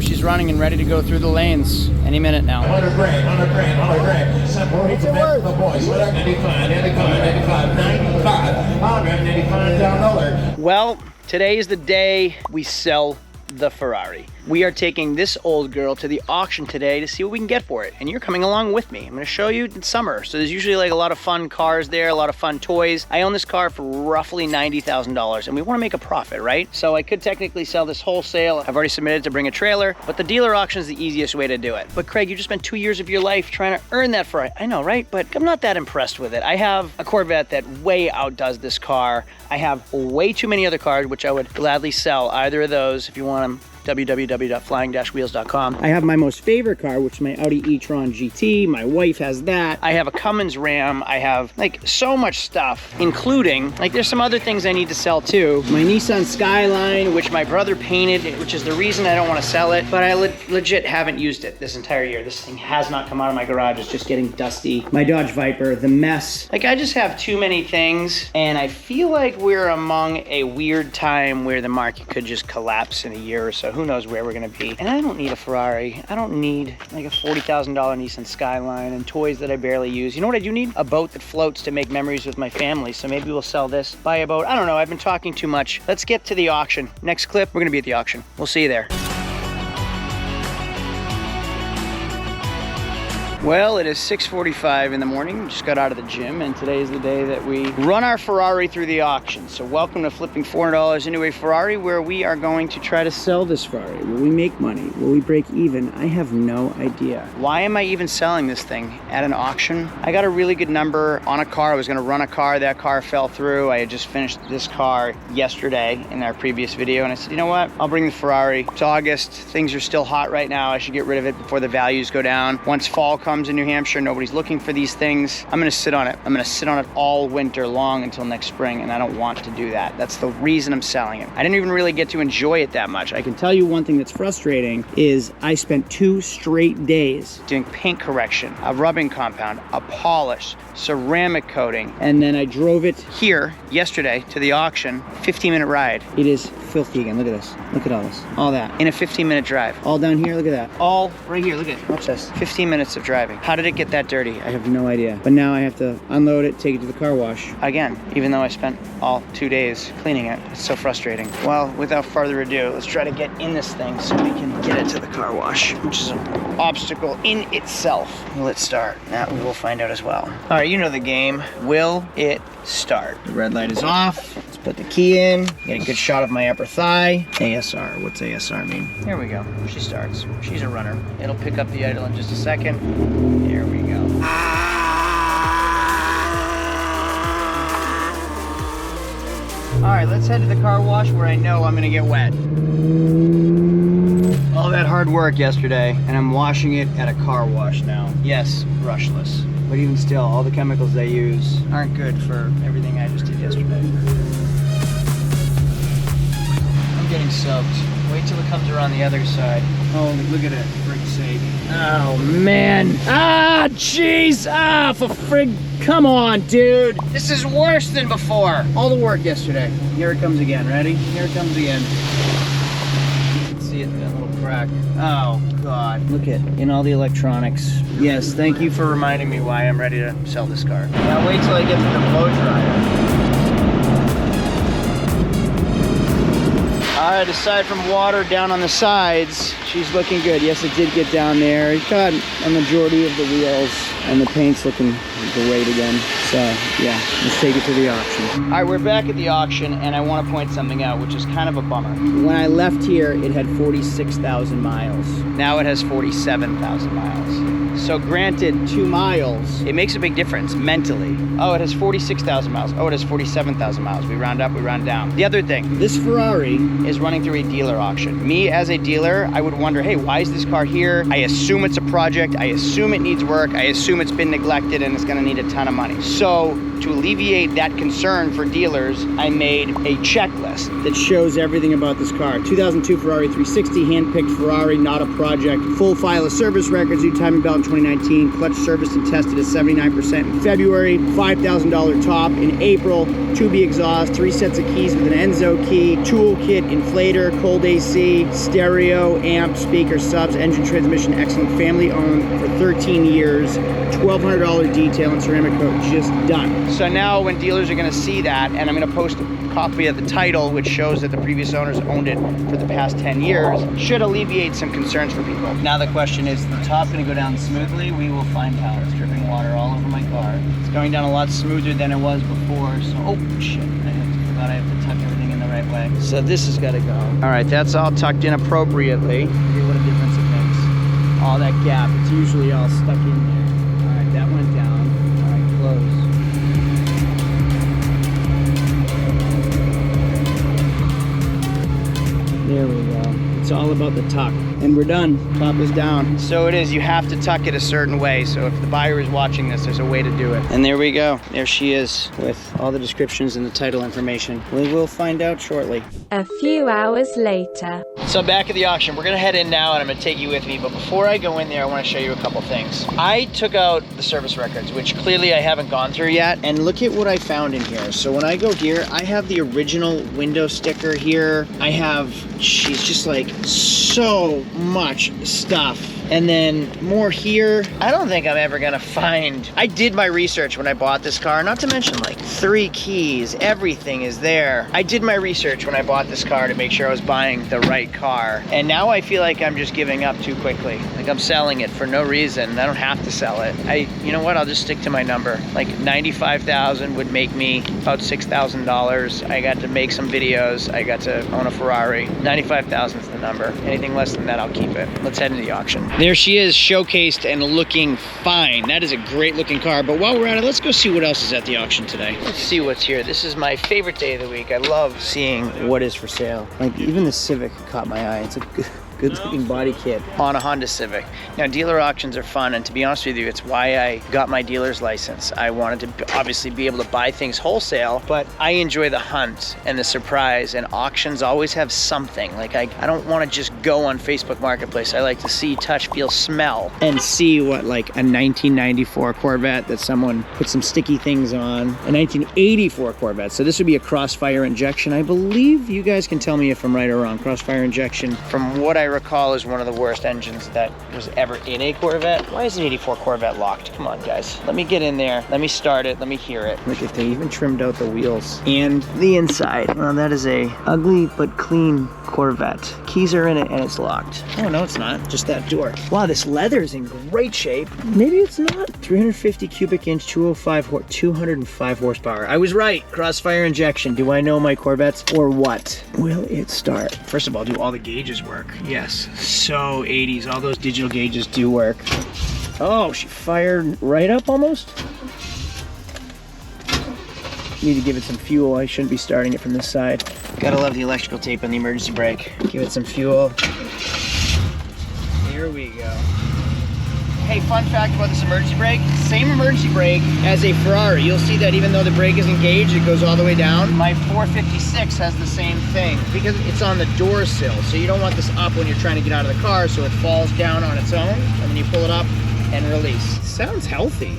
She's running and ready to go through the lanes any minute now. 100 grand. Separates the best of the boys. 95, 95, $185. Well, today is the day we sell the Ferrari. We are taking this old girl to the auction today to see what we can get for it. And you're coming along with me. I'm gonna show you in summer. So there's usually like a lot of fun cars there, a lot of fun toys. I own this car for roughly $90,000 and we wanna make a profit, right? So I could technically sell this wholesale. I've already submitted to bring a trailer, but the dealer auction is the easiest way to do it. But Craig, you just spent 2 years of your life trying to earn that Ferrari. I know, right? But I'm not that impressed with it. I have a Corvette that way outdoes this car. I have way too many other cars, which I would gladly sell either of those if you want them. www.flying-wheels.com. I have my most favorite car, which is my Audi e-tron GT. My wife has that. I have a Cummins Ram. I have like so much stuff, including like there's some other things I need to sell too. My Nissan Skyline, which my brother painted, which is the reason I don't want to sell it, but I legit haven't used it this entire year. This thing has not come out of my garage. It's just getting dusty. My Dodge Viper, the mess. Like I just have too many things, and I feel like we're among a weird time where the market could just collapse in a year or so. Who knows where we're gonna be. And I don't need a Ferrari. I don't need like a $40,000 Nissan Skyline and toys that I barely use. You know what I do need? A boat that floats to make memories with my family. So maybe we'll sell this, buy a boat. I don't know, I've been talking too much. Let's get to the auction. Next clip, we're gonna be at the auction. We'll see you there. Well, it is 6:45 in the morning. Just got out of the gym, and today is the day that we run our Ferrari through the auction. So welcome to flipping $400 into a Ferrari, where we are going to try to sell this Ferrari. Will we make money? Will we break even? I have no idea. Why am I even selling this thing at an auction? I got a really good number on a car. I was gonna run a car. That car fell through. I had just finished this car yesterday in our previous video, and I said, you know what? I'll bring the Ferrari. It's August. Things are still hot right now. I should get rid of it before the values go down. Once fall comes in New Hampshire, nobody's looking for these things. I'm gonna sit on it. I'm gonna sit on it all winter long until next spring, and I don't want to do that. That's the reason I'm selling it. I didn't even really get to enjoy it that much. I can tell you one thing that's frustrating is I spent 2 straight days doing paint correction, a rubbing compound, a polish, ceramic coating, and then I drove it here yesterday to the auction. 15-minute ride. It is filthy again. Look at this. Look at all this. All that in a 15-minute drive. All down here. Look at that. All right here. Look at it. Watch this. 15 minutes of driving. How did it get that dirty? I have no idea. But now I have to unload it, take it to the car wash. Again, even though I spent all 2 days cleaning it. It's so frustrating. Well, without further ado, let's try to get in this thing so we can get it to the car wash, which is an obstacle in itself. Let's start. That we will find out as well. All right, you know the game. Will it start? The red light is off. Let's put the key in. Get a good shot of my upper thigh. ASR. What's ASR mean? There we go. She starts. She's a runner. It'll pick up the idle in just a second. There we go. All right, let's head to the car wash where I know I'm gonna get wet. All that hard work yesterday, and I'm washing it at a car wash now. Yes, brushless. But even still, all the chemicals they use aren't good for everything I just did yesterday. I'm getting soaked. Wait till it comes around the other side. Oh, look at it, for frick's sake. Oh, man. Ah, jeez. Ah, for frig. Come on, dude. This is worse than before. All the work yesterday. Here it comes again. Ready? Here it comes again. You can see it in that little crack. Oh, God. Look at in all the electronics. Yes, thank you for reminding me why I'm ready to sell this car. Now wait till I get to the blow dryer. All right, aside from water down on the sides, she's looking good. Yes, it did get down there. It got a majority of the wheels, and the paint's looking great again. So, yeah, let's take it to the auction. All right, we're back at the auction, and I want to point something out, which is kind of a bummer. When I left here, it had 46,000 miles. Now it has 47,000 miles. So granted, 2 miles, it makes a big difference mentally. Oh, it has 46,000 miles. Oh, it has 47,000 miles. We round up, we round down. The other thing, this Ferrari is running through a dealer auction. Me as a dealer, I would wonder, hey, why is this car here? I assume it's a project. I assume it needs work. I assume it's been neglected and it's gonna need a ton of money. So to alleviate that concern for dealers, I made a checklist that shows everything about this car. 2002 Ferrari 360, hand-picked Ferrari, not a project. Full file of service records, new timing belt in 2019, clutch serviced and tested at 79% in February, $5,000 top in April, 2B exhaust, 3 sets of keys with an Enzo key, tool kit in inflator, cold AC, stereo, amp, speaker, subs, engine, transmission, excellent, family owned for 13 years, $1,200 detail and ceramic coat, just done. So now when dealers are gonna see that, and I'm gonna post a copy of the title, which shows that the previous owners owned it for the past 10 years, should alleviate some concerns for people. Now the question is the top gonna go down smoothly? We will find out. It's dripping water all over my car. It's going down a lot smoother than it was before, so, oh shit, I have to tuck everything in the right way. So this has gotta go. All right, that's all tucked in appropriately. See what a difference it makes. All that gap, it's usually all stuck in there. All right, that went down. All right, close. There we go. It's all about the tuck. And we're done. Top is down. So it is, you have to tuck it a certain way. So if the buyer is watching this, there's a way to do it. And there we go. There she is with all the descriptions and the title information. We will find out shortly. A few hours later. So back at the auction, we're gonna head in now and I'm gonna take you with me. But before I go in there, I wanna show you a couple things. I took out the service records, which clearly I haven't gone through yet. And look at what I found in here. So when I go here, I have the original window sticker here. I have, she's just like so much stuff. And then more here. I don't think I'm ever gonna find, I did my research when I bought this car, not to mention like 3 keys, everything is there. I did my research when I bought this car to make sure I was buying the right car. And now I feel like I'm just giving up too quickly. Like I'm selling it for no reason. I don't have to sell it. You know what, I'll just stick to my number. Like 95,000 would make me about $6,000. I got to make some videos. I got to own a Ferrari. 95,000 is the number. Anything less than that, I'll keep it. Let's head into the auction. There she is, showcased and looking fine. That is a great looking car, but while we're at it, let's go see what else is at the auction today. Let's see what's here. This is my favorite day of the week. I love seeing what is for sale. Like even the Civic caught my eye. It's a good looking body kit on a Honda Civic. Now dealer auctions are fun, and to be honest with you, it's why I got my dealer's license. I wanted to obviously be able to buy things wholesale, but I enjoy the hunt and the surprise, and auctions always have something. Like I don't want to just go on Facebook Marketplace. I like to see, touch, feel, smell, and see what like a 1994 Corvette that someone put some sticky things on, a 1984 Corvette. So this would be a Crossfire injection. I believe you guys can tell me if I'm right or wrong. Crossfire injection, from what I recall, is one of the worst engines that was ever in a Corvette. Why is an 84 Corvette locked? Come on, guys. Let me get in there. Let me start it. Let me hear it. Look, if they even trimmed out the wheels and the inside. Well, that is a ugly but clean Corvette. Keys are in it and it's locked. Oh, no, it's not. Just that door. Wow, this leather is in great shape. Maybe it's not. 350 cubic inch, 205 horsepower. I was right. Crossfire injection. Do I know my Corvettes or what? Will it start? First of all, do all the gauges work? Yes. So 80s. All those digital gauges do work. Oh, she fired right up almost. Need to give it some fuel. I shouldn't be starting it from this side. Gotta love the electrical tape on the emergency brake. Give it some fuel. Here we go. Hey, fun fact about this emergency brake, same emergency brake as a Ferrari. You'll see that even though the brake is engaged, it goes all the way down. My 456 has the same thing because it's on the door sill. So you don't want this up when you're trying to get out of the car, so it falls down on its own, and then you pull it up and release. Sounds healthy.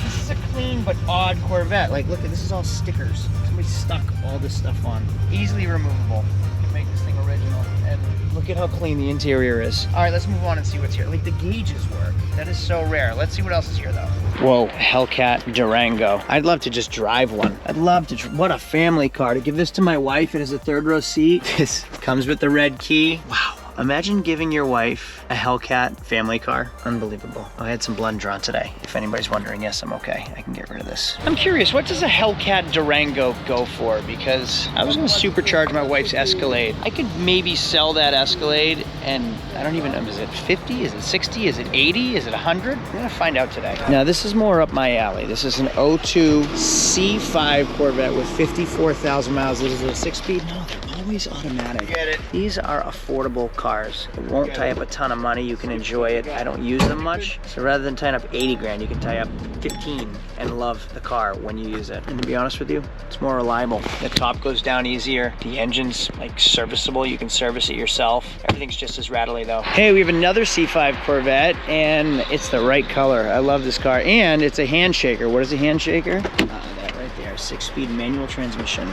This is a clean but odd Corvette. Like, look, this is all stickers. Somebody stuck all this stuff on. Easily removable. You can make this thing original. And look at how clean the interior is. All right, let's move on and see what's here. Like, the gauges work. That is so rare. Let's see what else is here, though. Whoa, HELLCAT Durango. I'd love to just drive one. I'd love to. What a family car. To give this to my wife. It has a 3rd row seat. This comes with the red key. Wow. Imagine giving your wife a HELLCAT family car. Unbelievable. I had some blood drawn today. If anybody's wondering, yes, I'm okay. I can get rid of this. I'm curious, what does a HELLCAT Durango go for? Because I was gonna supercharge my wife's Escalade. I could maybe sell that Escalade, and I don't even know, is it 50? Is it 60? Is it 80? Is it 100? I'm gonna find out today. Now this is more up my alley. This is an 02 C5 Corvette with 54,000 miles. This is a 6-speed? No, they're always automatic. Get it. These are affordable cars. It won't tie up a ton of money. You can enjoy it. I don't use them much. So rather than tying up 80 grand, you can tie up 15 and love the car when you use it. And to be honest with you, it's more reliable. The top goes down easier. The engine's like serviceable. You can service it yourself. Everything's just as rattly though. Hey, we have another C5 Corvette and it's the right color. I love this car. And it's a handshaker. What is a handshaker? That right there. 6-speed manual transmission.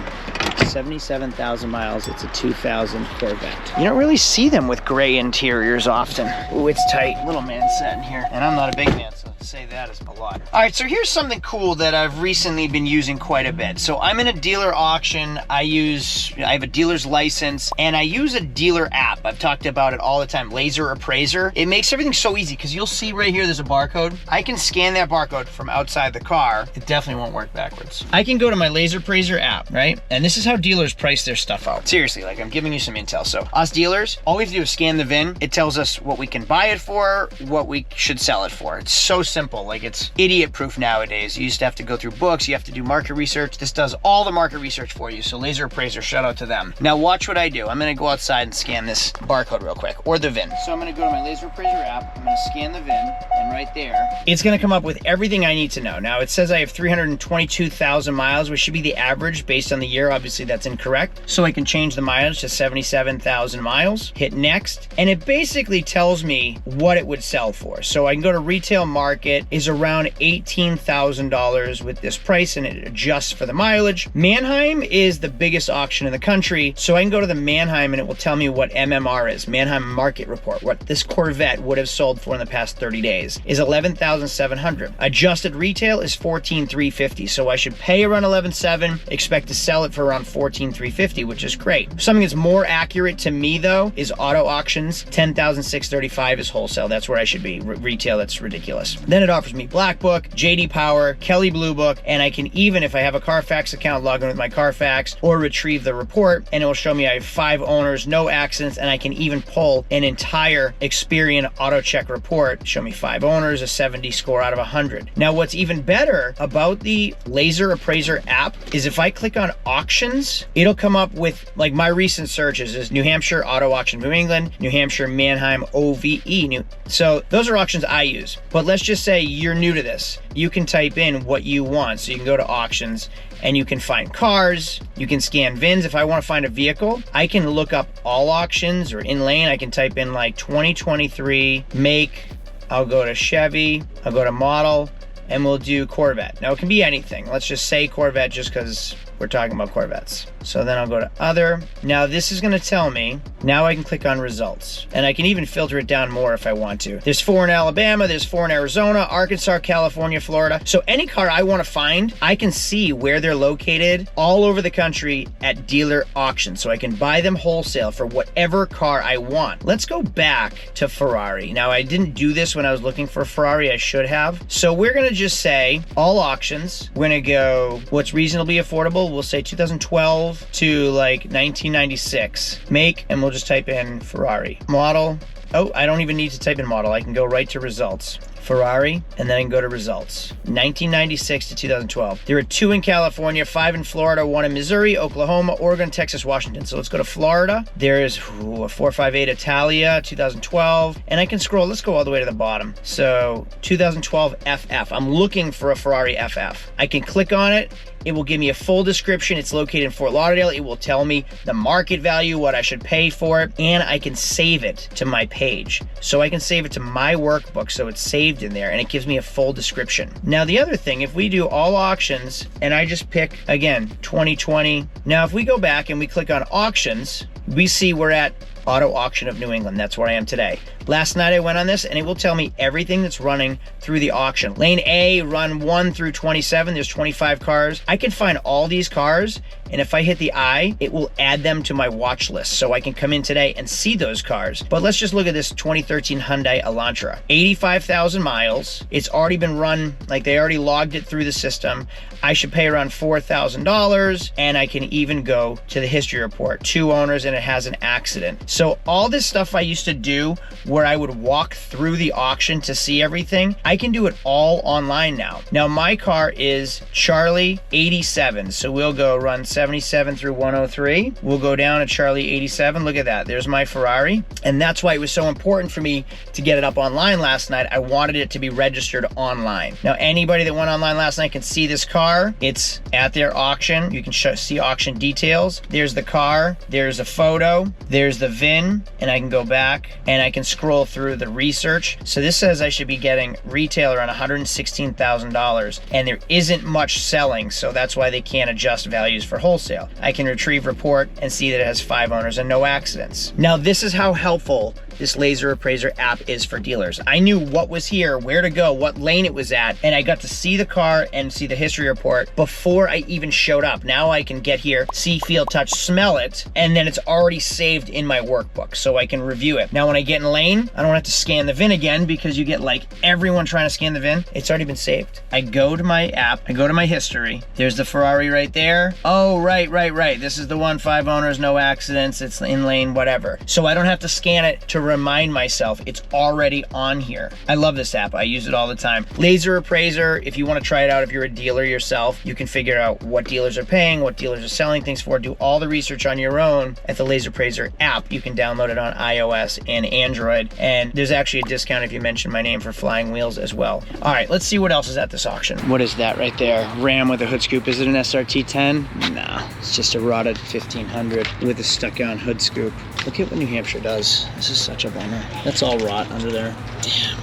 77,000 miles. It's a 2000 Corvette. You don't really see them with gray interiors often. Ooh, it's tight. Little man sat in here, and I'm not a big man, so to say that is a lot. All right, so here's something cool that I've recently been using quite a bit. So I'm in a dealer auction. I have a dealer's license, and I use a dealer app. I've talked about it all the time, Laser Appraiser. It makes everything so easy because you'll see right here there's a barcode. I can scan that barcode from outside the car. It definitely won't work backwards. I can go to my Laser Appraiser app, right? And this is how dealers price their stuff out. Seriously, like I'm giving you some intel. So us dealers, all we have to do is scan the VIN. It tells us what we can buy it for, what we should sell it for. It's so simple. Like it's idiot proof nowadays. You used to have to go through books. You have to do market research. This does all the market research for you. So Laser Appraiser, shout out to them. Now watch what I do. I'm gonna go outside and scan this barcode real quick, or the VIN. So I'm gonna go to my Laser Appraiser app. I'm gonna scan the VIN, and right there, it's gonna come up with everything I need to know. Now it says I have 322,000 miles, which should be the average based on the year. Obviously that's incorrect. So I can change the mileage to 77,000 miles, hit next, and it basically tells me what it would sell for. So I can go to retail market is around $18,000 with this price, and it adjusts for the mileage. Mannheim is the biggest auction in the country, so I can go to the Mannheim and it will tell me what MMR is, Mannheim Market Report. What this Corvette would have sold for in the past 30 days is $11,700. Adjusted retail is $14,350, so I should pay around $11,700, expect to sell it for around $14,350, which is great. Something that's more accurate to me though is auto auctions. $10,635 is wholesale. That's where I should be. Retail, that's ridiculous. Then it offers me Black Book, JD Power, Kelley Blue Book, and I can even, if I have a Carfax account, log in with my Carfax or retrieve the report, and it will show me I have 5 owners, no accidents, and I can even pull an entire Experian auto check report, show me 5 owners, a 70 score out of 100. Now what's even better about the Laser Appraiser app is if I click on auctions, it'll come up with, like, my recent searches is New Hampshire Auto Auction New England, New Hampshire Mannheim OVE. So those are auctions I use. But let's just say you're new to this. You can type in what you want. So you can go to auctions and you can find cars, you can scan VINs. If I want to find a vehicle, I can look up all auctions, or in lane, I can type in like 2023 make, I'll go to Chevy, I'll go to model, and we'll do Corvette. Now it can be anything. Let's just say Corvette just because we're talking about Corvettes. So then I'll go to other. Now this is gonna tell me, now I can click on results. And I can even filter it down more if I want to. There's 4 in Alabama, there's 4 in Arizona, Arkansas, California, Florida. So any car I wanna find, I can see where they're located all over the country at dealer auctions. So I can buy them wholesale for whatever car I want. Let's go back to Ferrari. Now I didn't do this when I was looking for Ferrari, I should have. So we're gonna just say all auctions. We're gonna go what's reasonably affordable. We'll say 2012 to like 1996 make, and we'll just type in Ferrari. Model. Oh, I don't even need to type in model. I can go right to results. Ferrari, and then I can go to results. 1996 to 2012. There are 2 in California, 5 in Florida, 1 in Missouri, Oklahoma, Oregon, Texas, Washington. So let's go to Florida. There's a 458 Italia, 2012. And I can scroll, let's go all the way to the bottom. So 2012 FF. I'm looking for a Ferrari FF. I can click on it. It will give me a full description. It's located in Fort Lauderdale. It will tell me the market value, what I should pay for it, and I can save it to my page. So I can save it to my workbook, so it's saved in there, and it gives me a full description. Now the other thing, if we do all auctions, and I just pick, again, 2020. Now if we go back and we click on auctions, we see we're at Auto Auction of New England. That's where I am today. Last night I went on this and it will tell me everything that's running through the auction. Lane A, run 1 through 27. There's 25 cars. I can find all these cars, and if I hit the I, it will add them to my watch list. So I can come in today and see those cars. But let's just look at this 2013 Hyundai Elantra. 85,000 miles. It's already been run, like they already logged it through the system. I should pay around $4,000, and I can even go to the history report. 2 owners, and it has an accident. So all this stuff I used to do where I would walk through the auction to see everything, I can do it all online now. Now my car is Charlie 87. So we'll go run 77 through 103. We'll go down to Charlie 87. Look at that. There's my Ferrari. And that's why it was so important for me to get it up online last night. I wanted it to be registered online. Now anybody that went online last night can see this car. It's at their auction. You can see auction details. There's the car. There's a photo. There's the VIN. VIN, and I can go back and I can scroll through the research. So this says I should be getting retail around $116,000, and there isn't much selling, so that's why they can't adjust values for wholesale. I can retrieve report and see that it has 5 owners and no accidents. Now this is how helpful this laser appraiser app is for dealers. I knew what was here, where to go, what lane it was at, and I got to see the car and see the history report before I even showed up. Now I can get here, see, feel, touch, smell it, and then it's already saved in my workbook, so I can review it. Now when I get in lane, I don't have to scan the VIN again, because you get like everyone trying to scan the VIN. It's already been saved. I go to my app, I go to my history. There's the Ferrari right there. Oh, right. This is the one, 5 owners, no accidents, it's in lane, whatever. So I don't have to scan it to remind myself, it's already on here. I love this app, I use it all the time. Laser appraiser, if you want to try it out, if you're a dealer yourself, you can figure out what dealers are paying, what dealers are selling things for, do all the research on your own at the Laser Appraiser app. You can download it on iOS and Android, and there's actually a discount if you mention my name for Flying Wheels as well. All right, let's see what else is at this auction. What is that right there? Ram with a hood scoop. Is it an SRT 10? No, it's just a rotted 1500 with a stuck-on hood scoop. Look at what New Hampshire does. This is such a bummer. That's all rot under there. Damn.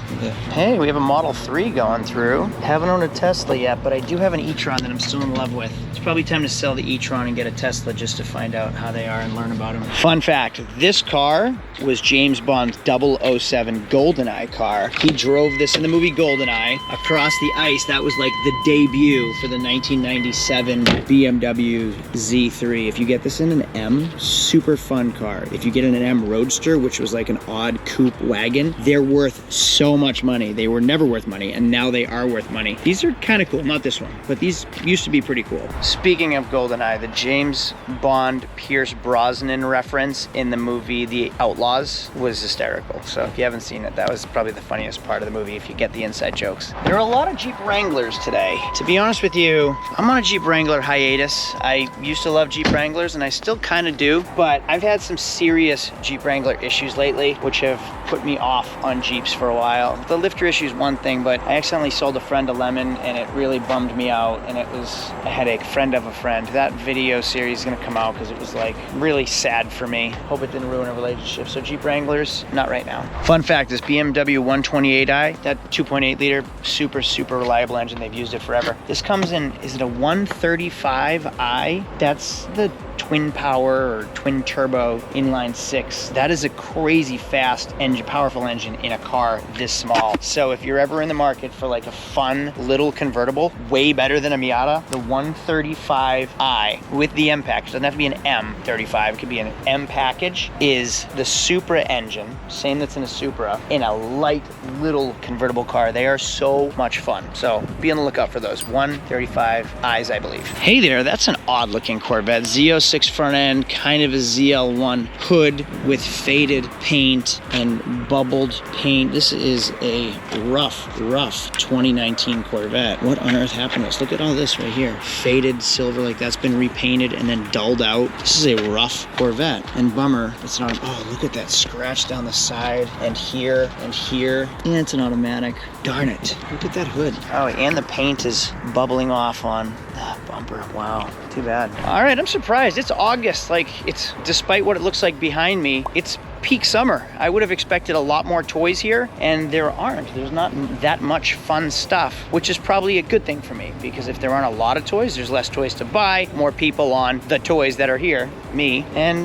Hey, we have a Model 3 going through. Haven't owned a Tesla yet, but I do have an e-tron that I'm still in love with. It's probably time to sell the e-tron and get a Tesla just to find out how they are and learn about them. Fun fact, this car was James Bond's 007 GoldenEye car. He drove this in the movie GoldenEye across the ice. That was like the debut for the 1997 BMW Z3. If you get this in an M, super fun car. If you get in an M Roadster, which was like an odd coupe wagon, they're worth so much money. They were never worth money, and now they are worth money. These are kind of cool, not this one, but these used to be pretty cool. Speaking of GoldenEye, the James Bond Pierce Brosnan reference in the movie The Outlaws was hysterical. So if you haven't seen it, that was probably the funniest part of the movie if you get the inside jokes. There are a lot of Jeep Wranglers today. To be honest with you, I'm on a Jeep Wrangler hiatus. I used to love Jeep Wranglers, and I still kind of do, but I've had some serious Jeep Wrangler issues lately, which have put me off on Jeeps for a while. The lifter issue is one thing, but I accidentally sold a friend a lemon, and it really bummed me out, and it was a headache. Friend of a friend. That video series is gonna come out because it was like really sad for me. Hope it didn't ruin a relationship. So Jeep Wranglers, not right now. Fun fact, this BMW 128i, that 2.8 liter, super reliable engine. They've used it forever. This comes in, is it a 135i? That's the twin power or twin turbo inline 6. That is a crazy fast engine, powerful engine in a car this small. So if you're ever in the market for like a fun little convertible, way better than a Miata, the 135i with the M package, doesn't have to be an M35, it could be an M package, is the Supra engine, same that's in a Supra, in a light little convertible car. They are so much fun. So be on the lookout for those 135i's, I believe. Hey there, that's an odd looking Corvette. Z06 front end, kind of a ZL1 hood with faded paint and bubbled paint. This is a rough 2019 Corvette. What on earth happened to us? Look at all this right here. Faded silver, like that's been repainted and then dulled out. This is a rough Corvette. And bummer, it's not, oh, look at that scratch down the side and here and here. And it's an automatic. Darn it. Look at that hood. Oh, and the paint is bubbling off on the bumper. Wow, too bad. All right, I'm surprised. It's August. Like, it's, despite what it looks like behind me, it's peak summer. I would have expected a lot more toys here, and there aren't. There's not that much fun stuff, which is probably a good thing for me, because if there aren't a lot of toys, there's less toys to buy, more people on the toys that are here, me, and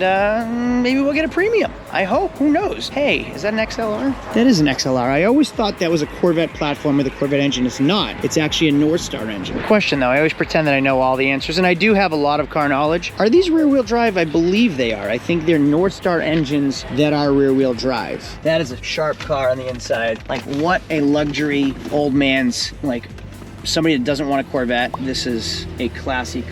maybe we'll get a premium. I hope. Who knows? Hey, is that an XLR? That is an XLR. I always thought that was a Corvette platform with a Corvette engine. It's not. It's actually a North Star engine. Question though, I always pretend that I know all the answers, and I do have a lot of car knowledge. Are these rear-wheel drive? I believe they are. I think they're North Star engines that are rear-wheel drive. That is a sharp car on the inside. Like, what a luxury old man's, like, somebody that doesn't want a Corvette. This is a classy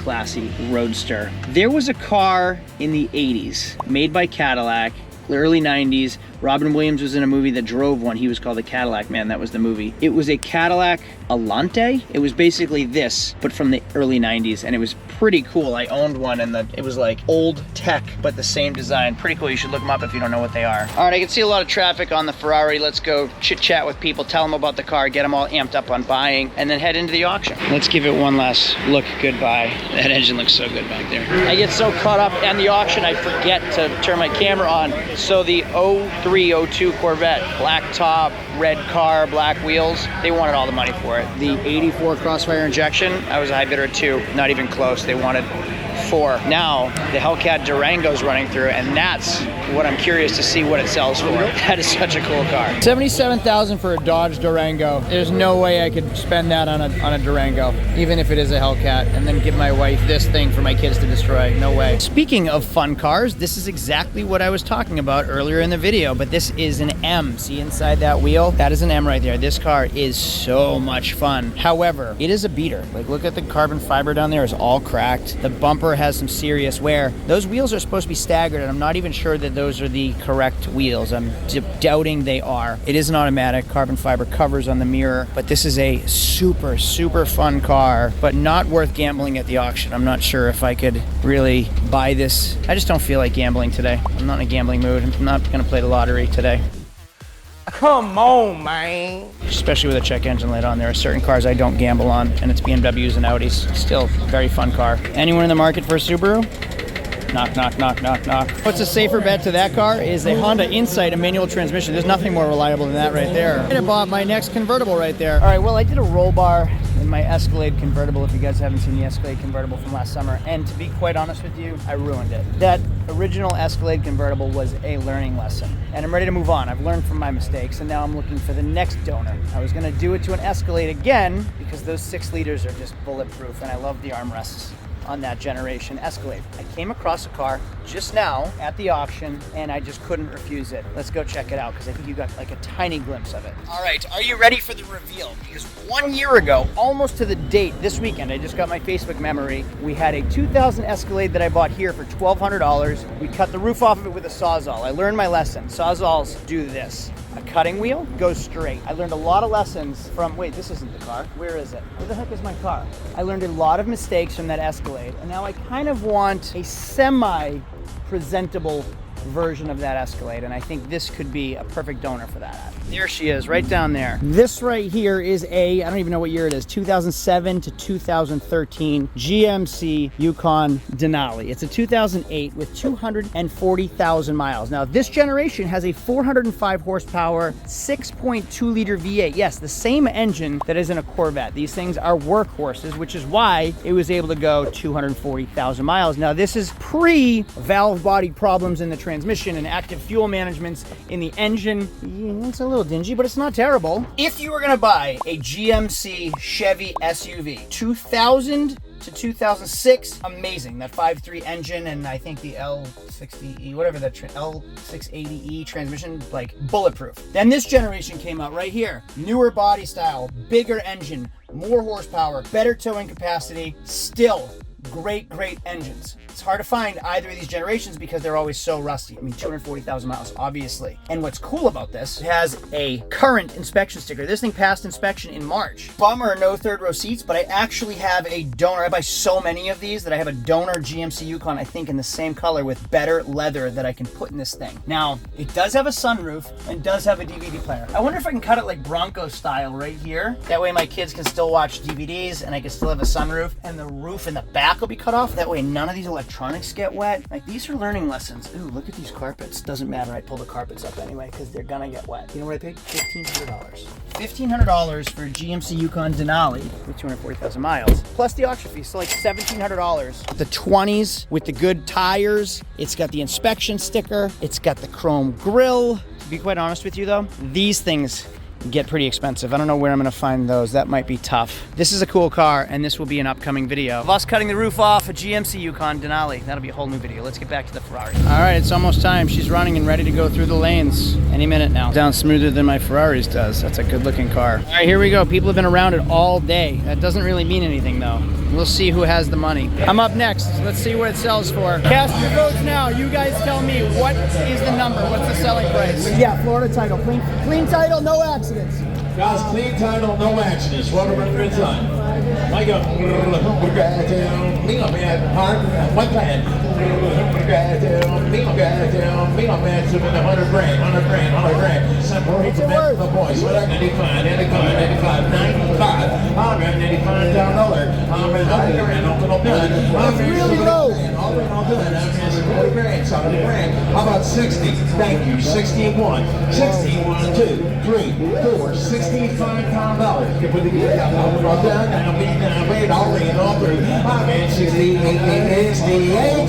Roadster. There was a car in the 80s made by Cadillac, early 90s, Robin Williams was in a movie that drove one. He was called the Cadillac Man. That was the movie. It was a Cadillac Alante. It was basically this, but from the early 90s, and it was pretty cool. I owned one, and it was like old tech, but the same design. Pretty cool. You should look them up if you don't know what they are. All right, I can see a lot of traffic on the Ferrari. Let's go chit chat with people, tell them about the car, get them all amped up on buying, and then head into the auction. Let's give it one last look goodbye. That engine looks so good back there. I get so caught up in the auction, I forget to turn my camera on. So the 0302 Corvette, black top, red car, black wheels, they wanted all the money for it. The 84 Crossfire injection, I was a high bidder at 2, not even close. They wanted 4. Now the HELLCAT Durango's running through, and that's what I'm curious to see what it sells for. That is such a cool car. $77,000 for a Dodge Durango. There's no way I could spend that on a Durango, even if it is a HELLCAT, and then give my wife this thing for my kids to destroy. No way. Speaking of fun cars, this is exactly what I was talking about earlier in the video, but this is an M. See inside that wheel? That is an M right there. This car is so much fun. However, it is a beater. Like, look at the carbon fiber down there. It's all cracked. The bumper has some serious wear. Those wheels are supposed to be staggered, and I'm not even sure that those are the correct wheels. I'm doubting they are. It is an automatic, carbon fiber covers on the mirror, but this is a super, super fun car, but not worth gambling at the auction. I'm not sure if I could really buy this. I just don't feel like gambling today. I'm not in a gambling mood. I'm not gonna play the lottery today. Come on, man. Especially with a check engine light on. There are certain cars I don't gamble on, and it's BMWs and Audis. Still a very fun car. Anyone in the market for a Subaru? Knock, knock, knock, knock, knock. What's a safer bet to that car is a Honda Insight, a manual transmission. There's nothing more reliable than that right there. I bought my next convertible right there. All right, well, I did a roll bar in my Escalade convertible, if you guys haven't seen the Escalade convertible from last summer, and to be quite honest with you, I ruined it. That original Escalade convertible was a learning lesson, and I'm ready to move on. I've learned from my mistakes, and now I'm looking for the next donor. I was gonna do it to an Escalade again, because those 6 liters are just bulletproof, and I love the armrests on that generation Escalade. I came across a car just now at the auction, and I just couldn't refuse it. Let's go check it out, because I think you got like a tiny glimpse of it. All right, are you ready for the reveal? Because 1 year ago, almost to the date, this weekend, I just got my Facebook memory, we had a 2000 Escalade that I bought here for $1,200. We cut the roof off of it with a Sawzall. I learned my lesson. Sawzalls do this. A cutting wheel goes straight. I learned a lot of lessons from, wait, this isn't the car. Where is it? Where the heck is my car? I learned a lot of mistakes from that Escalade, and now I kind of want a semi-presentable version of that Escalade, and I think this could be a perfect donor for that. There she is, right down there. This right here is a, I don't even know what year it is, 2007 to 2013 GMC Yukon Denali. It's a 2008 with 240,000 miles. Now, this generation has a 405 horsepower, 6.2 liter V8. Yes, the same engine that is in a Corvette. These things are workhorses, which is why it was able to go 240,000 miles. Now, this is pre-valve body problems in the transmission and active fuel management in the engine. Yeah, it's a little dingy, but it's not terrible. If you were gonna buy a GMC Chevy SUV, 2000 to 2006, amazing. That 5.3 engine, and I think the L60E, whatever that L680E transmission, like bulletproof. Then this generation came out right here. Newer body style, bigger engine, more horsepower, better towing capacity, still great engines. It's hard to find either of these generations because they're always so rusty. I mean, 240,000 miles, obviously. And what's cool about this, it has a current inspection sticker. This thing passed inspection in March. Bummer, no third row seats, but I actually have a donor. I buy so many of these that I have a donor GMC Yukon, I think in the same color with better leather that I can put in this thing. Now, it does have a sunroof and does have a DVD player. I wonder if I can cut it like Bronco style right here. That way my kids can still watch DVDs and I can still have a sunroof, and the roof in the back will be cut off. That way none of these electronics get wet. Like, these are learning lessons. Ooh, look at these carpets. Doesn't matter, I pull the carpets up anyway because they're gonna get wet. You know what I paid? $1,500. $1,500 for a GMC Yukon Denali with 240,000 miles, plus the auction fee, so like $1,700. The 20s with the good tires. It's got the inspection sticker. It's got the chrome grille. To be quite honest with you though, these things get pretty expensive. I don't know where I'm gonna find those. That might be tough. This is a cool car, and this will be an upcoming video of us cutting the roof off a GMC Yukon Denali. That'll be a whole new video. Let's get back to the Ferrari. All right, it's almost time. She's running and ready to go through the lanes any minute now. Down smoother than my Ferraris does. That's a good looking car. All right, here we go. People have been around it all day. That doesn't really mean anything though. We'll see who has the money. I'm up next. Let's see what it sells for. Cast your votes now. You guys tell me, what is the number? What's the selling price? Yeah, Florida title. Clean title, no accidents. Guys, clean title, no accidents. What a inside. Mike up. Me up at heart. One plan. Me up at 100 grand. Separate the men from the boys. What 95, 95. I'm at $95. That's really low. How about 60? Thank you. 61. 61, 2, 3, 4, $65. You put the gear down, down, wait, all in, all through. I'm at 68,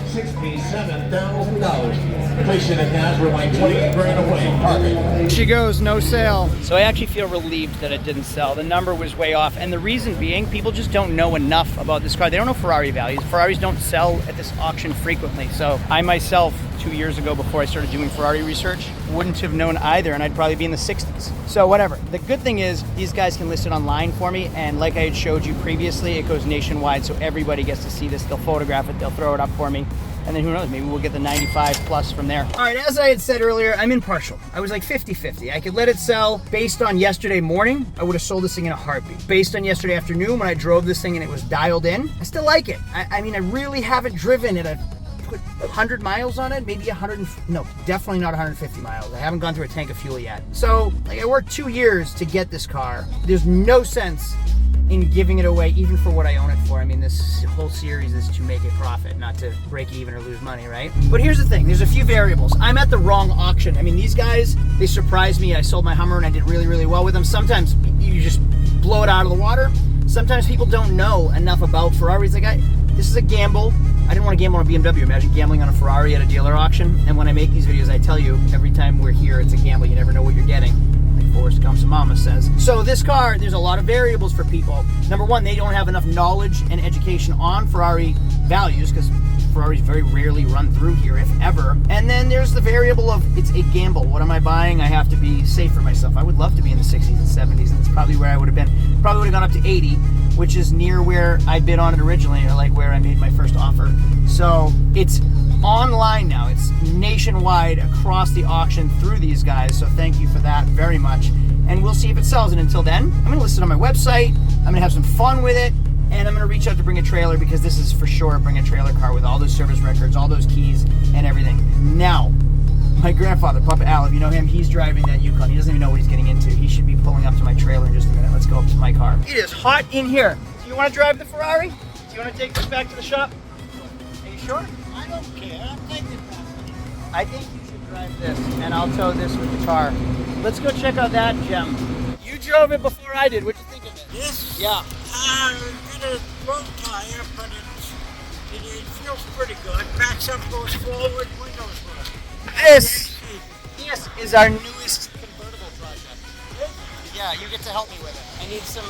$67,000. Inflation at guys, we're like 28 grand away. Target. She goes, no sale. So I actually feel relieved that it didn't sell. The number was way off. And the reason being, people just don't know enough about this car. They don't know Ferrari values. Ferraris don't sell at this auction frequently. So I myself, 2 years ago, before I started doing Ferrari research, wouldn't have known either, and I'd probably be in the 60s. So whatever. The good thing is these guys can list it online for me, and like I had showed you previously, it goes nationwide, so everybody gets to see this. They'll photograph it, they'll throw it up for me, and then who knows, maybe we'll get the 95 plus from there. All right, as I had said earlier, I'm impartial. I was like 50-50. I could let it sell. Based on yesterday morning, I would have sold this thing in a heartbeat. Based on yesterday afternoon, when I drove this thing and it was dialed in, I still like it. I mean, I really haven't driven it. I've put 100 miles on it, maybe 100, no, definitely not 150 miles. I haven't gone through a tank of fuel yet. So, like, I worked 2 years to get this car. There's no sense in giving it away, even for what I own it for. I mean, this whole series is to make a profit, not to break even or lose money, right? But here's the thing, there's a few variables. I'm at the wrong auction. I mean, these guys, they surprised me. I sold my Hummer and I did really, really well with them. Sometimes you just blow it out of the water. Sometimes people don't know enough about Ferraris. Like, this is a gamble. I didn't want to gamble on a BMW. Imagine gambling on a Ferrari at a dealer auction. And when I make these videos, I tell you, every time we're here, it's a gamble. You never know what you're getting. Like Forrest Gump's mama says. So this car, there's a lot of variables for people. Number one, they don't have enough knowledge and education on Ferrari values, because Ferraris very rarely run through here, if ever. And then there's the variable of, it's a gamble. What am I buying? I have to be safe for myself. I would love to be in the 60s and 70s, and it's probably where I would have been. Probably would have gone up to 80, which is near where I bid on it originally, or like where I made my first offer. So it's online now. It's nationwide across the auction through these guys. So thank you for that very much. And we'll see if it sells. And until then, I'm going to list it on my website. I'm going to have some fun with it. And I'm going to reach out to Bring a Trailer, because this is for sure a Bring a Trailer car with all those service records, all those keys and everything. Now, my grandfather, Papa Al, if you know him, he's driving that Yukon. He doesn't even know what he's getting into. He should be pulling up to my trailer in just a minute. Let's go up to my car. It is hot in here. Do you want to drive the Ferrari? Do you want to take this back to the shop? Are you sure? I don't care. I'm taking it back. I think you should drive this, and I'll tow this with the car. Let's go check out that gem. You drove it before I did. What'd you think of it? This? Yeah. It is low tire, but it feels pretty good. Backs up, goes forward, windows good. This is our newest convertible project. Yeah, you get to help me with it. I need some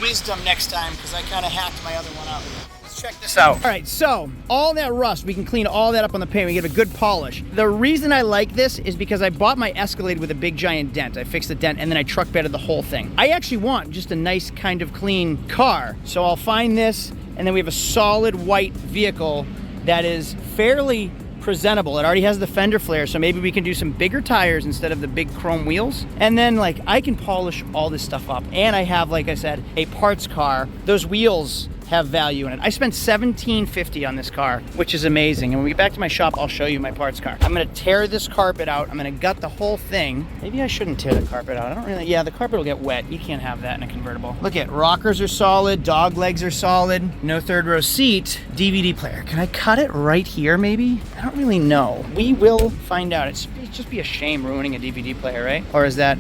wisdom next time, because I kind of hacked my other one up. Let's check this out. All right, so all that rust, we can clean all that up on the paint. We get a good polish. The reason I like this is because I bought my Escalade with a big giant dent. I fixed the dent and then I truck bedded the whole thing. I actually want just a nice kind of clean car. So I'll find this, and then we have a solid white vehicle that is fairly presentable. It already has the fender flare, so maybe we can do some bigger tires instead of the big chrome wheels. And then, like, I can polish all this stuff up. And I have, like I said, a parts car. Those wheels have value in it. I spent $17.50 on this car, which is amazing. And when we get back to my shop, I'll show you my parts car. I'm gonna tear this carpet out. I'm gonna gut the whole thing. Maybe I shouldn't tear the carpet out. I don't really, yeah, the carpet will get wet. You can't have that in a convertible. Look at, rockers are solid, dog legs are solid, no third row seat, DVD player. Can I cut it right here, maybe? I don't really know. We will find out. It'd just be a shame ruining a DVD player, right? Or is that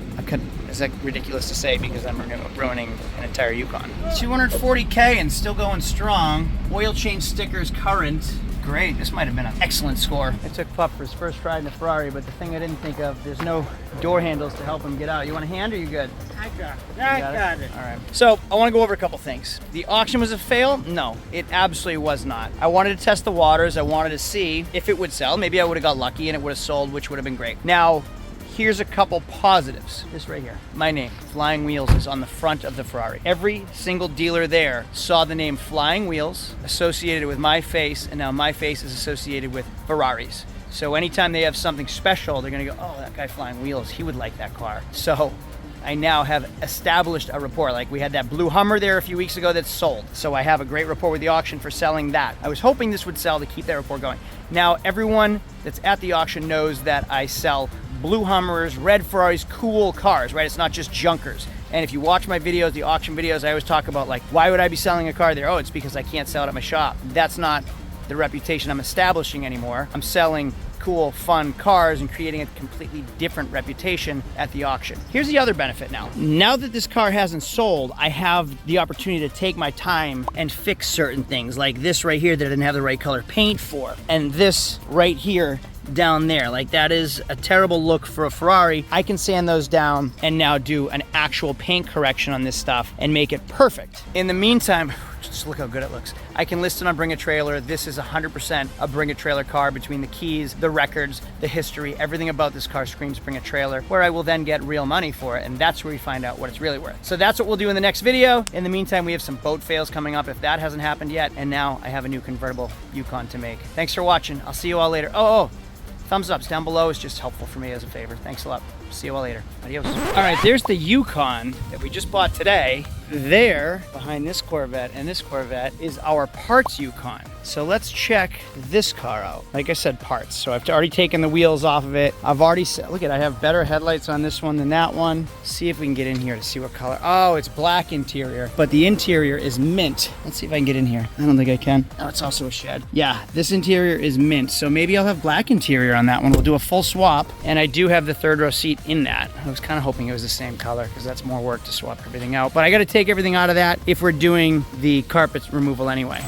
ridiculous to say because I'm ruining an entire Yukon? 240K and still going strong. Oil change stickers current. Great, this might have been an excellent score. I took Pup for his first ride in a Ferrari, but the thing I didn't think of, there's no door handles to help him get out. You want a hand or you good? I got it. I got it. All right. So I want to go over a couple things. The auction was a fail? No, it absolutely was not. I wanted to test the waters. I wanted to see if it would sell. Maybe I would have got lucky and it would have sold, which would have been great. Now, here's a couple positives. This right here, my name, Flying Wheels, is on the front of the Ferrari. Every single dealer there saw the name Flying Wheels associated with my face, and now my face is associated with Ferraris. So anytime they have something special, they're gonna go, oh, that guy Flying Wheels, he would like that car. So I now have established a rapport. Like we had that blue Hummer there a few weeks ago that's sold. So I have a great rapport with the auction for selling that. I was hoping this would sell to keep that rapport going. Now everyone that's at the auction knows that I sell blue Hummers, red Ferraris, cool cars, right? It's not just junkers. And if you watch my videos, the auction videos, I always talk about like, why would I be selling a car there? Oh, it's because I can't sell it at my shop. That's not the reputation I'm establishing anymore. I'm selling cool, fun cars and creating a completely different reputation at the auction. Here's the other benefit now. Now that this car hasn't sold, I have the opportunity to take my time and fix certain things, like this right here that I didn't have the right color paint for, and this right here down there. Like that is a terrible look for a Ferrari. I can sand those down and now do an actual paint correction on this stuff and make it perfect. In the meantime, just look how good it looks. I can list it on Bring a Trailer. This is 100% a Bring a Trailer car between the keys, the records, the history, everything about this car screams Bring a Trailer, where I will then get real money for it, and that's where we find out what it's really worth. So that's what we'll do in the next video. In the meantime, we have some boat fails coming up if that hasn't happened yet, and now I have a new convertible Yukon to make. Thanks for watching. I'll see you all later. Oh, thumbs ups down below is just helpful for me as a favor. Thanks a lot. See you all later. Adios. All right, there's the Yukon that we just bought today. There, behind this Corvette and this Corvette, is our parts Yukon. So let's check this car out. Like I said, parts. So I've already taken the wheels off of it. I've already said, look at, I have better headlights on this one than that one. See if we can get in here to see what color. Oh, it's black interior, but the interior is mint. Let's see if I can get in here. I don't think I can. Oh, it's also a shed. Yeah, this interior is mint. So maybe I'll have black interior on that one. We'll do a full swap. And I do have the third row seat in that. I was kind of hoping it was the same color because that's more work to swap everything out. But I got to take everything out of that if we're doing the carpet removal anyway.